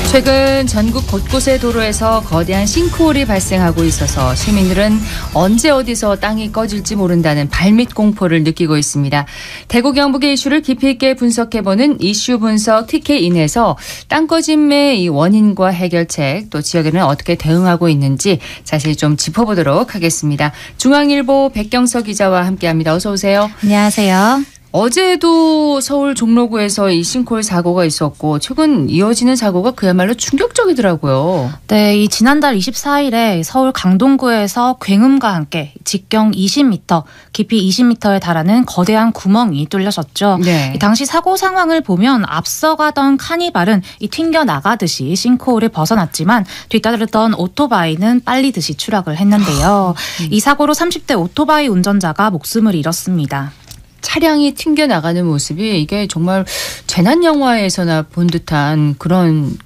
최근 전국 곳곳의 도로에서 거대한 싱크홀이 발생하고 있어서 시민들은 언제 어디서 땅이 꺼질지 모른다는 발밑 공포를 느끼고 있습니다. 대구 경북의 이슈를 깊이 있게 분석해보는 이슈 분석 TK인에서 땅 꺼짐의 이 원인과 해결책, 또 지역에는 어떻게 대응하고 있는지 자세히 좀 짚어보도록 하겠습니다. 중앙일보 백경서 기자와 함께합니다. 어서 오세요. 안녕하세요. 어제도 서울 종로구에서 이 싱크홀 사고가 있었고 최근 이어지는 사고가 그야말로 충격적이더라고요. 네, 이 지난달 24일에 서울 강동구에서 굉음과 함께 직경 20m, 깊이 20m에 달하는 거대한 구멍이 뚫려졌죠. 네. 이 당시 사고 상황을 보면 앞서가던 카니발은 이 튕겨나가듯이 싱크홀을 벗어났지만 뒤따르던 오토바이는 빨리듯이 추락을 했는데요. 이 사고로 30대 오토바이 운전자가 목숨을 잃었습니다. 차량이 튕겨나가는 모습이 이게 정말 재난 영화에서나 본 듯한 그런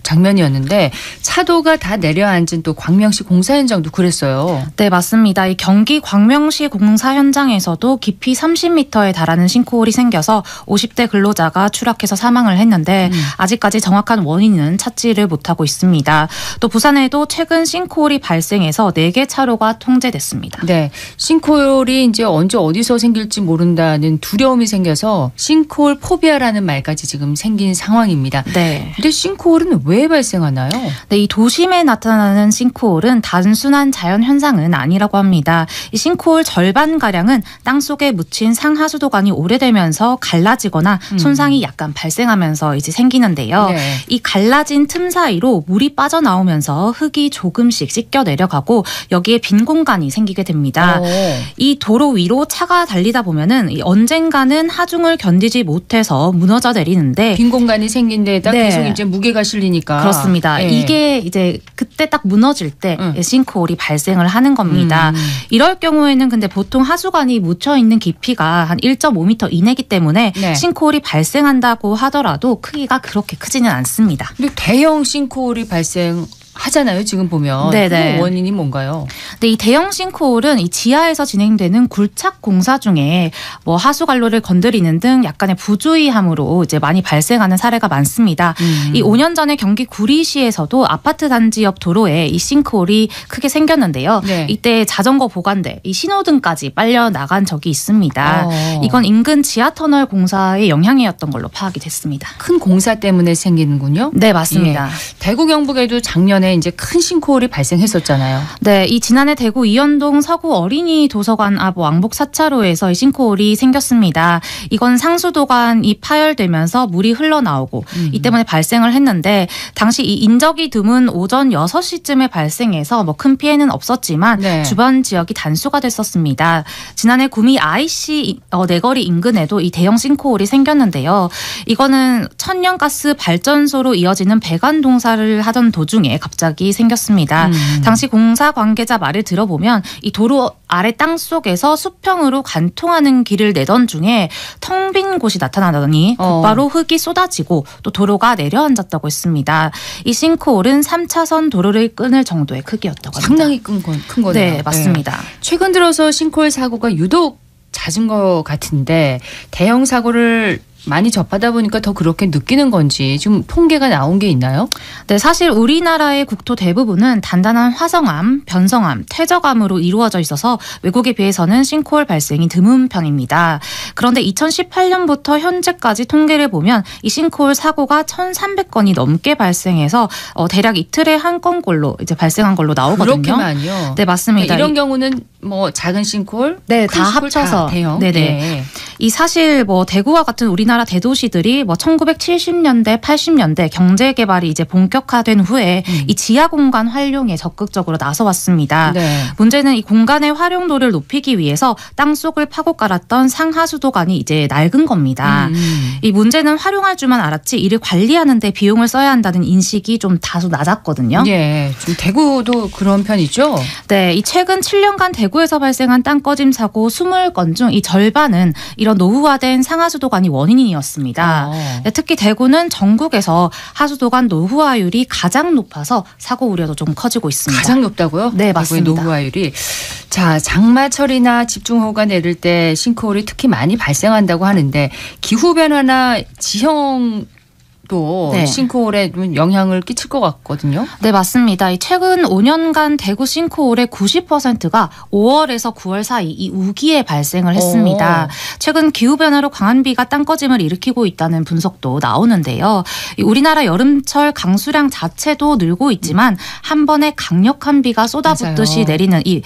장면이었는데 차도가 다 내려앉은 또 광명시 공사 현장도 그랬어요. 네, 맞습니다. 이 경기 광명시 공사 현장에서도 깊이 30m에 달하는 싱크홀이 생겨서 50대 근로자가 추락해서 사망을 했는데 아직까지 정확한 원인은 찾지를 못하고 있습니다. 또 부산에도 최근 싱크홀이 발생해서 4개 차로가 통제됐습니다. 네, 싱크홀이 이제 언제 어디서 생길지 모른다는 두려움이 생겨서 싱크홀 포비아라는 말까지 지금 생긴 상황입니다. 네. 근데 싱크홀은 왜 발생하나요? 네, 이 도심에 나타나는 싱크홀은 단순한 자연 현상은 아니라고 합니다. 이 싱크홀 절반가량은 땅속에 묻힌 상하수도관이 오래되면서 갈라지거나 손상이 약간 발생하면서 이제 생기는데요. 네. 이 갈라진 틈 사이로 물이 빠져나오면서 흙이 조금씩 씻겨 내려가고 여기에 빈 공간이 생기게 됩니다. 이 도로 위로 차가 달리다 보면은 언젠가는 하중을 견디지 못해서 무너져 내리는데 빈 공간이 생긴 데에다 네. 계속 이제 무게가 실리니까. 그렇습니다. 예. 이게 이제 그때 딱 무너질 때 싱크홀이 발생을 하는 겁니다. 이럴 경우에는 근데 보통 하수관이 묻혀 있는 깊이가 한 1.5m 이내이기 때문에 네. 싱크홀이 발생한다고 하더라도 크기가 그렇게 크지는 않습니다. 근데 대형 싱크홀이 발생하잖아요. 지금 보면. 네네. 그 원인이 뭔가요? 근데 이 대형 싱크홀은 이 지하에서 진행되는 굴착 공사 중에 뭐 하수관로를 건드리는 등 약간의 부주의함으로 이제 많이 발생하는 사례가 많습니다. 이 5년 전에 경기 구리시에서도 아파트 단지 옆 도로에 이 싱크홀이 크게 생겼는데요. 네. 이때 자전거 보관대, 이 신호등까지 빨려 나간 적이 있습니다. 이건 인근 지하터널 공사의 영향이었던 걸로 파악이 됐습니다. 큰 공사 때문에 생기는군요. 네, 맞습니다. 예. 대구 경북에도 작년에 이제 큰 싱크홀이 발생했었잖아요. 네, 이 지난해 대구 이현동 서구 어린이 도서관 앞 왕복 4차로에서 이 싱크홀이 생겼습니다. 이건 상수도관이 파열되면서 물이 흘러나오고 이 때문에 발생을 했는데 당시 이 인적이 드문 오전 6시쯤에 발생해서 뭐 큰 피해는 없었지만 네. 주변 지역이 단수가 됐었습니다. 지난해 구미 IC 내거리 인근에도 이 대형 싱크홀이 생겼는데요. 이거는 천연가스 발전소로 이어지는 배관 공사를 하던 도중에 갑자기 생겼습니다. 당시 공사 관계자 말을 들어보면 이 도로 아래 땅 속에서 수평으로 관통하는 길을 내던 중에 텅 빈 곳이 나타나더니 곧바로 흙이 쏟아지고 또 도로가 내려앉았다고 했습니다. 이 싱크홀은 3차선 도로를 끊을 정도의 크기였다고 합니다. 상당히 큰 거네요. 네, 맞습니다. 네. 최근 들어서 싱크홀 사고가 유독 잦은 것 같은데 대형 사고를 많이 접하다 보니까 더 그렇게 느끼는 건지 지금 통계가 나온 게 있나요? 네, 사실 우리나라의 국토 대부분은 단단한 화성암, 변성암, 퇴적암으로 이루어져 있어서 외국에 비해서는 싱크홀 발생이 드문 편입니다. 그런데 2018년부터 현재까지 통계를 보면 이 싱크홀 사고가 1,300건이 넘게 발생해서 대략 이틀에 한 건꼴로 이제 발생한 걸로 나오거든요. 그렇게만요? 네, 맞습니다. 이런 경우는 뭐 작은 싱크홀, 네, 큰 다 싱크홀 합쳐서 다 대형. 네네. 네. 이 사실 뭐 대구와 같은 우리나라 대도시들이 뭐 1970년대, 80년대 경제 개발이 이제 본격화된 후에 이 지하 공간 활용에 적극적으로 나서왔습니다. 네. 문제는 이 공간의 활용도를 높이기 위해서 땅 속을 파고 깔았던 상하수도관이 이제 낡은 겁니다. 이 문제는 활용할 줄만 알았지 이를 관리하는 데 비용을 써야 한다는 인식이 좀 다소 낮았거든요. 예, 좀 대구도 그런 편이죠. 네, 이 최근 7년간 대구에서 발생한 땅 꺼짐 사고 20건 중 이 절반은 이런 노후화된 상하수도관이 원인이었습니다. 네, 특히 대구는 전국에서 하수도관 노후화율이 가장 높아서 사고 우려도 좀 커지고 있습니다. 가장 높다고요? 네, 맞습니다. 노후화율이. 자, 장마철이나 집중호우가 내릴 때 싱크홀이 특히 많이 발생한다고 하는데 기후변화나 지형 또 네. 싱크홀에 영향을 끼칠 것 같거든요. 네, 맞습니다. 이 최근 5년간 대구 싱크홀의 90%가 5월에서 9월 사이 이 우기에 발생을 했습니다. 최근 기후변화로 강한 비가 땅꺼짐을 일으키고 있다는 분석도 나오는데요. 이 우리나라 여름철 강수량 자체도 늘고 있지만 한 번에 강력한 비가 쏟아붓듯이 맞아요. 내리는 이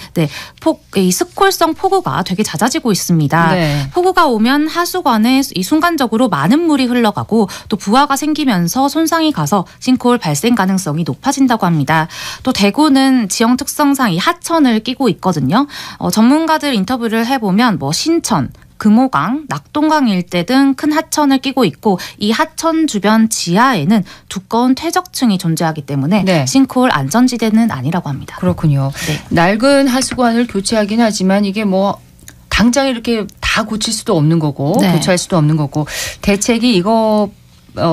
스콜성 폭우가 되게 잦아지고 있습니다. 네. 폭우가 오면 하수관에 이 순간적으로 많은 물이 흘러가고 또 부하가 생기면서 손상이 가서 싱크홀 발생 가능성이 높아진다고 합니다. 또 대구는 지형 특성상 이 하천을 끼고 있거든요. 전문가들 인터뷰를 해보면 신천, 금호강, 낙동강 일대 등 큰 하천을 끼고 있고 이 하천 주변 지하에는 두꺼운 퇴적층이 존재하기 때문에 네. 싱크홀 안전지대는 아니라고 합니다. 그렇군요. 네. 낡은 하수관을 교체하긴 하지만 이게 당장 이렇게 다 고칠 수도 없는 거고 네. 교체할 수도 없는 거고 대책이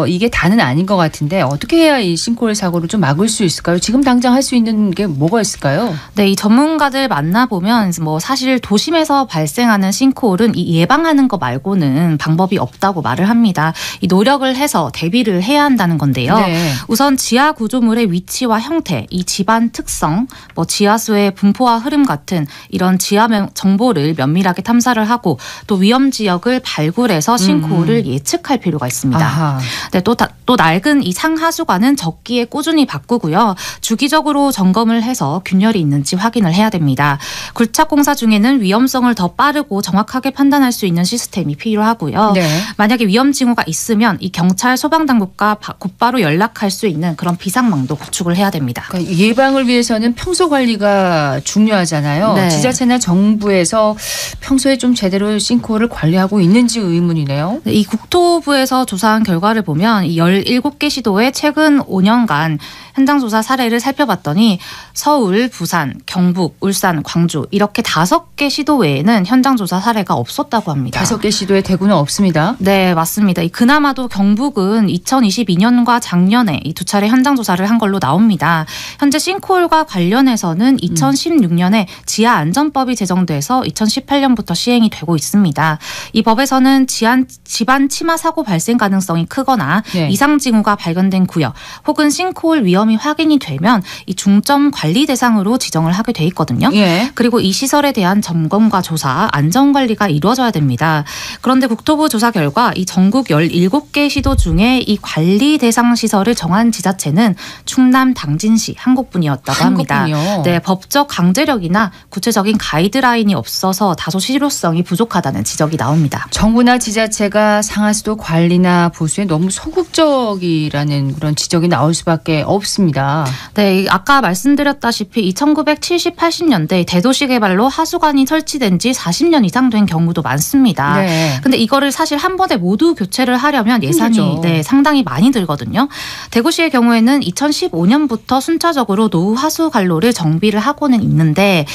이게 다는 아닌 것 같은데 어떻게 해야 이 싱크홀 사고를 좀 막을 수 있을까요? 지금 당장 할 수 있는 게 뭐가 있을까요? 네, 이 전문가들 만나보면 사실 도심에서 발생하는 싱크홀은 이 예방하는 거 말고는 방법이 없다고 말을 합니다. 이 노력을 해서 대비를 해야 한다는 건데요. 네. 우선 지하 구조물의 위치와 형태, 이 집안 특성, 지하수의 분포와 흐름 같은 이런 지하 정보를 면밀하게 탐사를 하고 또 위험 지역을 발굴해서 싱크홀을 예측할 필요가 있습니다. 아하. 네, 또 낡은 이 상하수관은 적기에 꾸준히 바꾸고요. 주기적으로 점검을 해서 균열이 있는지 확인을 해야 됩니다. 굴착 공사 중에는 위험성을 더 빠르고 정확하게 판단할 수 있는 시스템이 필요하고요. 네. 만약에 위험 징후가 있으면 이 경찰 소방당국과 곧바로 연락할 수 있는 그런 비상망도 구축을 해야 됩니다. 그러니까 예방을 위해서는 평소 관리가 중요하잖아요. 네. 지자체나 정부에서 평소에 좀 제대로 싱크홀을 관리하고 있는지 의문이네요. 이 국토부에서 조사한 결과를 보면 이 17개 시도의 최근 5년간 현장 조사 사례를 살펴봤더니 서울, 부산, 경북, 울산, 광주 이렇게 5개 시도 외에는 현장 조사 사례가 없었다고 합니다. 5개 시도에 대구는 없습니다. 네, 맞습니다. 그나마도 경북은 2022년과 작년에 이 2차례 현장 조사를 한 걸로 나옵니다. 현재 싱크홀과 관련해서는 2016년에 지하안전법이 제정돼서 2018년부터 시행이 되고 있습니다. 이 법에서는 집안 침하 사고 발생 가능성이 크거나 네. 이상 징후가 발견된 구역 혹은 싱크홀 위험이 확인이 되면 이 중점 관리 대상으로 지정을 하게 돼 있거든요. 예. 그리고 이 시설에 대한 점검과 조사, 안전관리가 이루어져야 됩니다. 그런데 국토부 조사 결과 이 전국 17개 시도 중에 이 관리 대상 시설을 정한 지자체는 충남 당진시 한 곳뿐이었다고 합니다. 한국군요. 네, 법적 강제력이나 구체적인 가이드라인이 없어서 다소 실효성이 부족하다는 지적이 나옵니다. 정부나 지자체가 상하수도 관리나 보수에 너무 소극적이라는 그런 지적이 나올 수밖에 없습니다. 네, 아까 말씀드렸다시피 이 1970, 80년대 대도시 개발로 하수관이 설치된 지 40년 이상 된 경우도 많습니다. 네. 근데 이거를 사실 한 번에 모두 교체를 하려면 예산이 힘들죠. 상당히 많이 들거든요. 대구시의 경우에는 2015년부터 순차적으로 노후 하수 관로를 정비를 하고는 있는데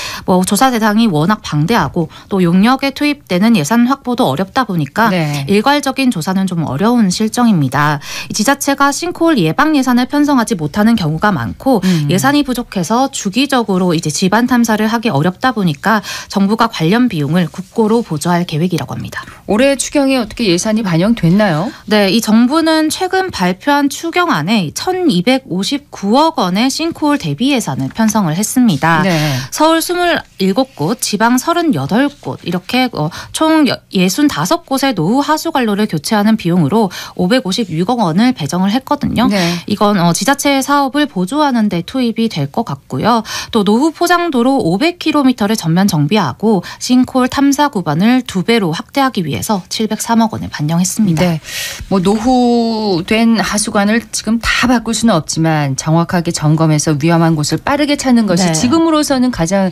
조사 대상이 워낙 방대하고 또 용역에 투입되는 예산 확보도 어렵다 보니까 네. 일괄적인 조사는 좀 어려운 실정입니다. 이 지자체가 싱크홀 예방 예산을 편성하지 못하는 경우가 많고 예산이 부족해서 주기적으로 이제 집안 탐사를 하기 어렵다 보니까 정부가 관련 비용을 국고로 보조할 계획이라고 합니다. 올해 추경에 어떻게 예산이 반영됐나요? 네, 이 정부는 최근 발표한 추경안에 1,259억 원의 싱크홀 대비 예산을 편성을 했습니다. 네. 서울 27곳, 지방 38곳 이렇게 총 65곳의 노후 하수 관로를 교체하는 비용으로 556억 원을 배정을 했거든요. 네. 이건 지자체의 사업을 보조하는 데 투입이 될 것 같고요. 또 노후 포장도로 500km를 전면 정비하고 싱크홀 탐사 구간을 2배로 확대하기 위해서 703억 원을 반영했습니다. 네. 노후된 하수관을 지금 다 바꿀 수는 없지만 정확하게 점검해서 위험한 곳을 빠르게 찾는 것이 네. 지금으로서는 가장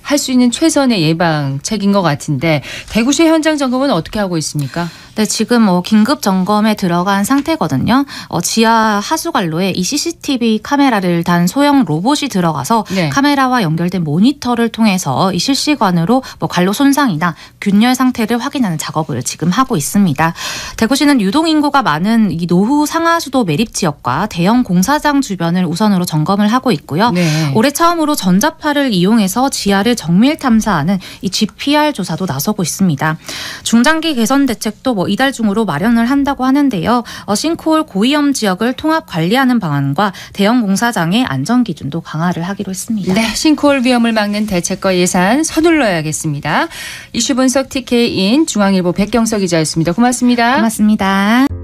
할 수 있는 최선의 예방책인 것 같은데 대구시 현장 점검은 어떻게 하고 있습니까? 네, 지금 긴급 점검에 들어간 상태거든요. 지하 하수관로에 이 CCTV 카메라를 단 소형 로봇이 들어가서 네. 카메라와 연결된 모니터를 통해서 이 실시간으로 관로 손상이나 균열 상태를 확인하는 작업을 지금 하고 있습니다. 대구시는 유동 인구가 많은 이 노후 상하수도 매립 지역과 대형 공사장 주변을 우선으로 점검을 하고 있고요. 네. 올해 처음으로 전자파를 이용해서 지하를 정밀 탐사하는 이 GPR 조사도 나서고 있습니다. 중장기 개선 대책도 이달 중으로 마련을 한다고 하는데요. 싱크홀 고위험 지역을 통합 관리하는 방안과 대형 공사장의 안전 기준도 강화를 하기로 했습니다. 네, 싱크홀 위험을 막는 대책과 예산 서둘러야겠습니다. 이슈 분석 TK인 중앙일보 백경석 기자였습니다. 고맙습니다. 고맙습니다.